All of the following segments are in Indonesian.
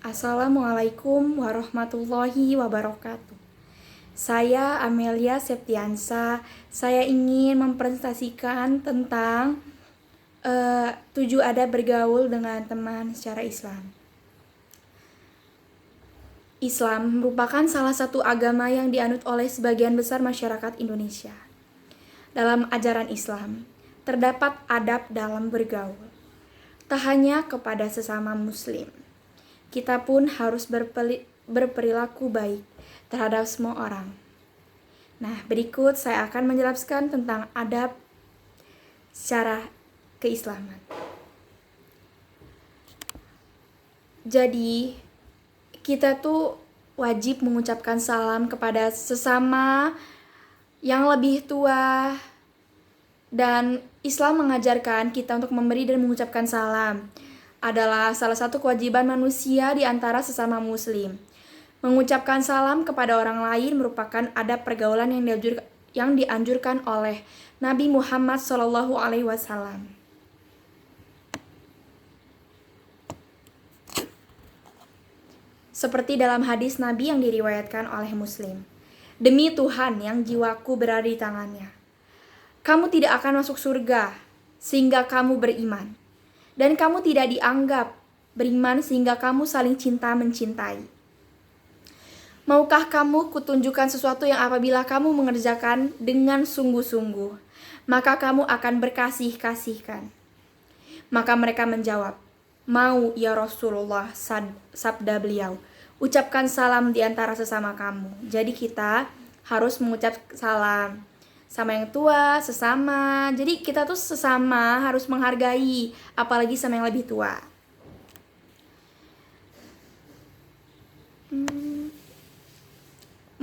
Assalamualaikum warahmatullahi wabarakatuh. Saya Amelia Septiansa. Saya ingin mempresentasikan tentang 7 adab bergaul dengan teman secara Islam. Islam merupakan salah satu agama yang dianut oleh sebagian besar masyarakat Indonesia. Dalam ajaran Islam, terdapat adab dalam bergaul. Tak hanya kepada sesama muslim, kita pun harus berperilaku baik terhadap semua orang. Nah, berikut saya akan menjelaskan tentang adab secara keislaman. Jadi, kita tuh wajib mengucapkan salam kepada sesama yang lebih tua, dan Islam mengajarkan kita untuk memberi dan mengucapkan salam adalah salah satu kewajiban manusia di antara sesama muslim. Mengucapkan salam kepada orang lain merupakan adab pergaulan yang dianjurkan oleh Nabi Muhammad SAW. Seperti dalam hadis Nabi yang diriwayatkan oleh Muslim. Demi Tuhan yang jiwaku berada di tangannya, kamu tidak akan masuk surga sehingga kamu beriman. Dan kamu tidak dianggap beriman sehingga kamu saling cinta mencintai. Maukah kamu kutunjukkan sesuatu yang apabila kamu mengerjakan dengan sungguh-sungguh, maka kamu akan berkasih-kasihkan? Maka mereka menjawab, mau ya Rasulullah, sabda beliau. Ucapkan salam di antara sesama kamu. Jadi kita harus mengucap salam sama yang tua, sesama. Jadi kita tuh sesama harus menghargai, apalagi sama yang lebih tua.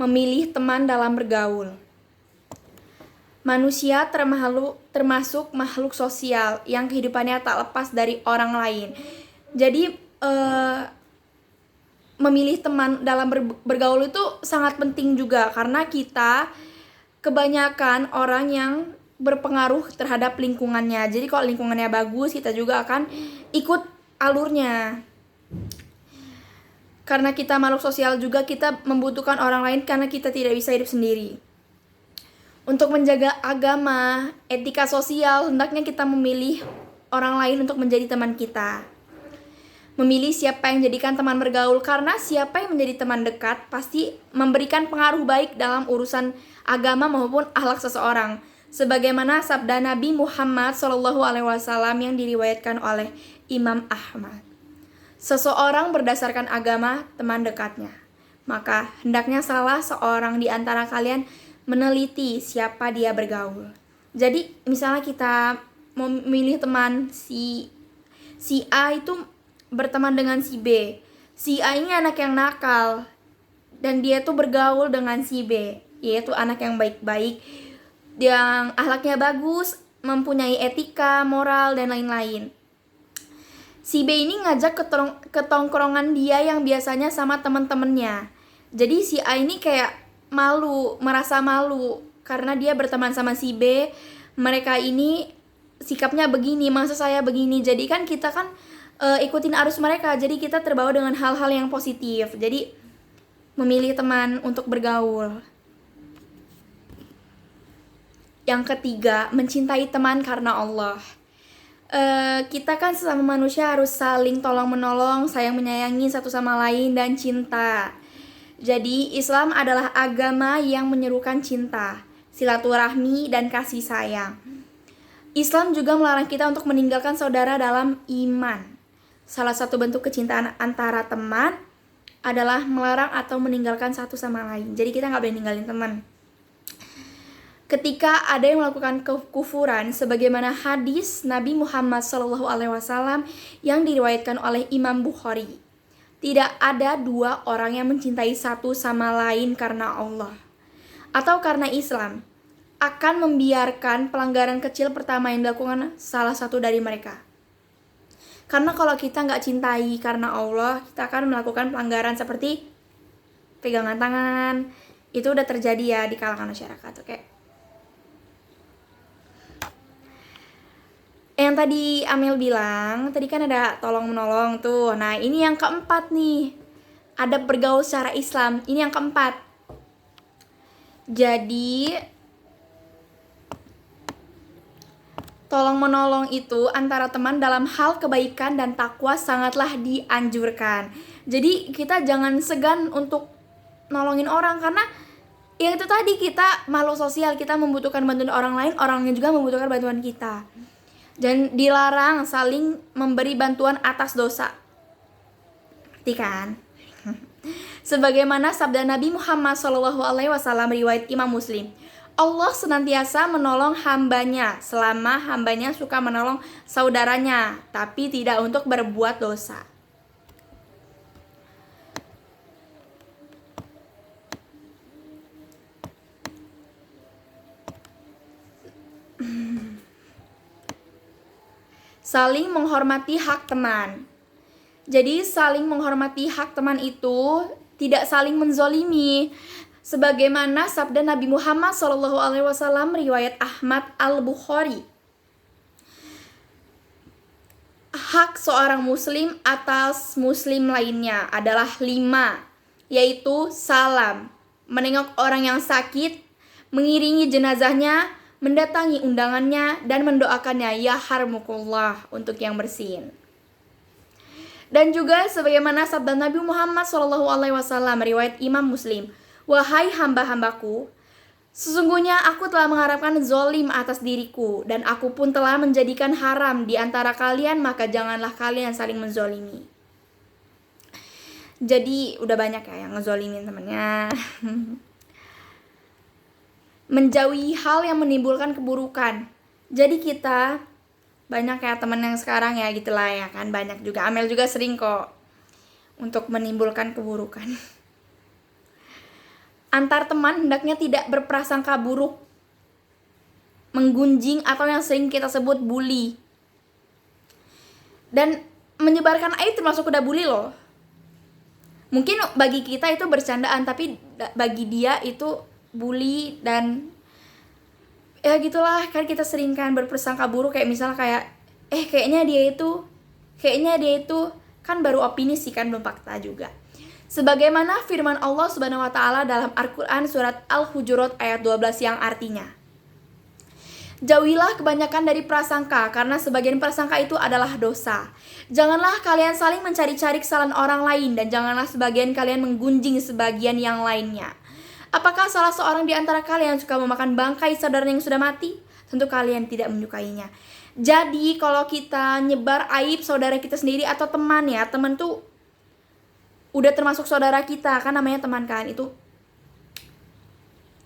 Memilih teman dalam bergaul. Manusia termasuk makhluk sosial yang kehidupannya tak lepas dari orang lain. Jadi memilih teman dalam bergaul itu sangat penting juga, karena kita kebanyakan orang yang berpengaruh terhadap lingkungannya. Jadi kalau lingkungannya bagus, kita juga akan ikut alurnya. Karena kita makhluk sosial juga, kita membutuhkan orang lain karena kita tidak bisa hidup sendiri. Untuk menjaga agama, etika sosial, hendaknya kita memilih orang lain untuk menjadi teman kita. Memilih siapa yang jadikan teman bergaul, karena siapa yang menjadi teman dekat pasti memberikan pengaruh baik dalam urusan agama maupun akhlak seseorang. Sebagaimana sabda Nabi Muhammad SAW yang diriwayatkan oleh Imam Ahmad. Seseorang berdasarkan agama teman dekatnya. Maka hendaknya salah seorang di antara kalian meneliti siapa dia bergaul. Jadi misalnya kita memilih teman si A itu berteman dengan si B. Si A ini anak yang nakal dan dia tuh bergaul dengan si B, yaitu anak yang baik-baik, yang akhlaknya bagus, mempunyai etika, moral, dan lain-lain. Si B ini ngajak ke tongkrongan dia yang biasanya sama teman-temannya. Jadi si A ini kayak merasa malu karena dia berteman sama si B. Mereka ini sikapnya begini, masa saya begini. Jadi kan kita kan ikutin arus mereka, jadi kita terbawa dengan hal-hal yang positif. Jadi memilih teman untuk bergaul. Yang ketiga, mencintai teman karena Allah. Kita kan sesama manusia harus saling tolong menolong, sayang menyayangi satu sama lain, dan cinta. Jadi Islam adalah agama yang menyerukan cinta, silaturahmi, dan kasih sayang. Islam juga melarang kita untuk meninggalkan saudara dalam iman. Salah satu bentuk kecintaan antara teman adalah melarang atau meninggalkan satu sama lain. Jadi kita gak boleh ninggalin teman. Ketika ada yang melakukan kekufuran, sebagaimana hadis Nabi Muhammad SAW yang diriwayatkan oleh Imam Bukhari, tidak ada dua orang yang mencintai satu sama lain karena Allah atau karena Islam akan membiarkan pelanggaran kecil pertama yang dilakukan salah satu dari mereka. Karena kalau kita gak cintai karena Allah, kita akan melakukan pelanggaran seperti pegangan tangan. Itu udah terjadi ya di kalangan masyarakat, oke? yang tadi Amel bilang, tadi kan ada tolong menolong tuh. Nah, ini yang keempat nih. Adab bergaul secara Islam. Ini yang keempat. Jadi tolong menolong itu antara teman dalam hal kebaikan dan takwa sangatlah dianjurkan. Jadi kita jangan segan untuk nolongin orang, karena ya itu tadi, kita makhluk sosial, kita membutuhkan bantuan orang lain, orangnya juga membutuhkan bantuan kita. Dan dilarang saling memberi bantuan atas dosa. Ngerti kan? Sebagaimana sabda Nabi Muhammad SAW riwayat Imam Muslim, Allah senantiasa menolong hambanya selama hambanya suka menolong saudaranya, tapi tidak untuk berbuat dosa. Saling menghormati hak teman. Jadi saling menghormati hak teman itu tidak saling menzolimi. Sebagaimana sabda Nabi Muhammad SAW riwayat Ahmad Al-Bukhari. Hak seorang muslim atas muslim lainnya adalah 5, yaitu salam, menengok orang yang sakit, mengiringi jenazahnya, mendatangi undangannya, dan mendoakannya ya harmukullah untuk yang bersin. Dan juga sebagaimana sabda Nabi Muhammad SAW riwayat Imam Muslim, wahai hamba-hambaku, sesungguhnya aku telah mengharapkan zolim atas diriku, dan aku pun telah menjadikan haram di antara kalian, maka janganlah kalian saling menzolimi. Jadi udah banyak ya yang ngezolimin temennya. Menjauhi hal yang menimbulkan keburukan. Jadi kita banyak ya temen yang sekarang ya gitulah ya kan, banyak juga. Amel juga sering kok untuk menimbulkan keburukan. Antar teman hendaknya tidak berprasangka buruk, menggunjing, atau yang sering kita sebut bully. Dan menyebarkan aib termasuk udah bully loh. Mungkin bagi kita itu bercandaan, tapi bagi dia itu bully. Dan ya gitulah kan, kita sering kan berprasangka buruk, kayak misalnya kayak kayaknya dia itu kan baru opini sih kan, belum fakta juga. Sebagaimana firman Allah Subhanahu wa taala dalam Al-Qur'an surat Al-Hujurat ayat 12 yang artinya, jauhilah kebanyakan dari prasangka, karena sebagian prasangka itu adalah dosa. Janganlah kalian saling mencari-cari kesalahan orang lain, dan janganlah sebagian kalian menggunjing sebagian yang lainnya. Apakah salah seorang di antara kalian suka memakan bangkai saudaranya yang sudah mati? Tentu kalian tidak menyukainya. Jadi kalau kita nyebar aib saudara kita sendiri atau teman ya, teman tuh udah termasuk saudara kita kan, namanya teman kan itu.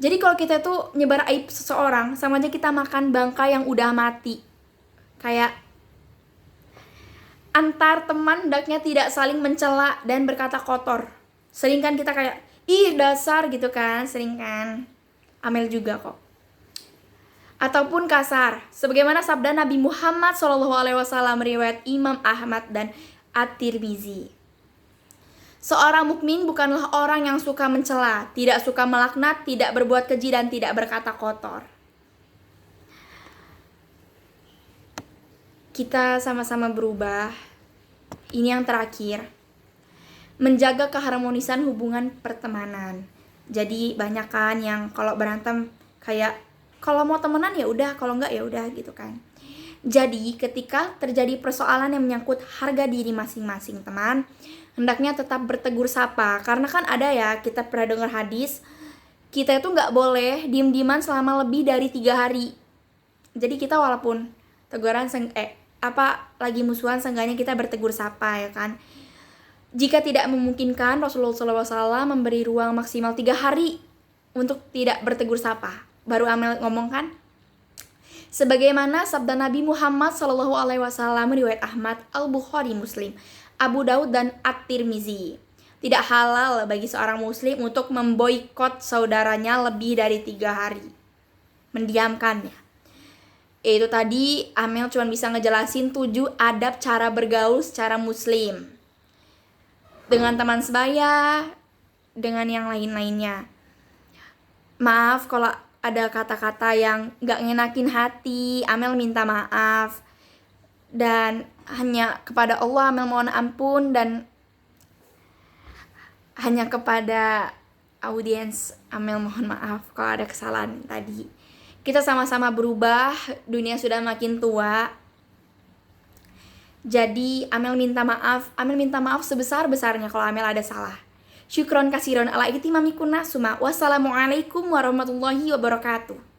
Jadi kalau kita tuh nyebar aib seseorang, sama aja kita makan bangkai yang udah mati. Kayak antar teman hendaknya tidak saling mencela dan berkata kotor. Sering kan kita kayak ih dasar gitu kan, sering kan. Amel juga kok. Ataupun kasar, sebagaimana sabda Nabi Muhammad SAW riwayat Imam Ahmad dan At-Tirmizi. Seorang mukmin bukanlah orang yang suka mencela, tidak suka melaknat, tidak berbuat keji, dan tidak berkata kotor. Kita sama-sama berubah. Ini yang terakhir. Menjaga keharmonisan hubungan pertemanan. Jadi banyak kan yang kalau berantem kayak kalau mau temenan ya udah, kalau enggak ya udah gitu kan. Jadi ketika terjadi persoalan yang menyangkut harga diri masing-masing teman, hendaknya tetap bertegur sapa. Karena kan ada ya, kita pernah dengar hadis, kita itu nggak boleh diem-dieman selama lebih dari 3 hari. Jadi kita walaupun teguran lagi musuhan, seenggaknya kita bertegur sapa ya kan. Jika tidak memungkinkan, Rasulullah SAW memberi ruang maksimal 3 hari untuk tidak bertegur sapa. Baru Amel ngomong kan, sebagaimana sabda Nabi Muhammad SAW riwayat Ahmad, Al-Bukhari, Muslim, Abu Daud, dan At-Tirmizi. Tidak halal bagi seorang muslim untuk memboikot saudaranya lebih dari 3 hari. Mendiamkannya. Itu tadi Amel cuma bisa ngejelasin 7 adab cara bergaul secara muslim. Dengan teman sebaya, dengan yang lain-lainnya. Maaf kalau ada kata-kata yang gak ngenakin hati, Amel minta maaf. Dan hanya kepada Allah Amel mohon ampun, dan hanya kepada audiens Amel mohon maaf kalau ada kesalahan tadi. Kita sama-sama berubah, dunia sudah makin tua. Jadi Amel minta maaf sebesar-besarnya kalau Amel ada salah. Syukron kasiron ala ihtimamikunna suma. Wassalamualaikum warahmatullahi wabarakatuh.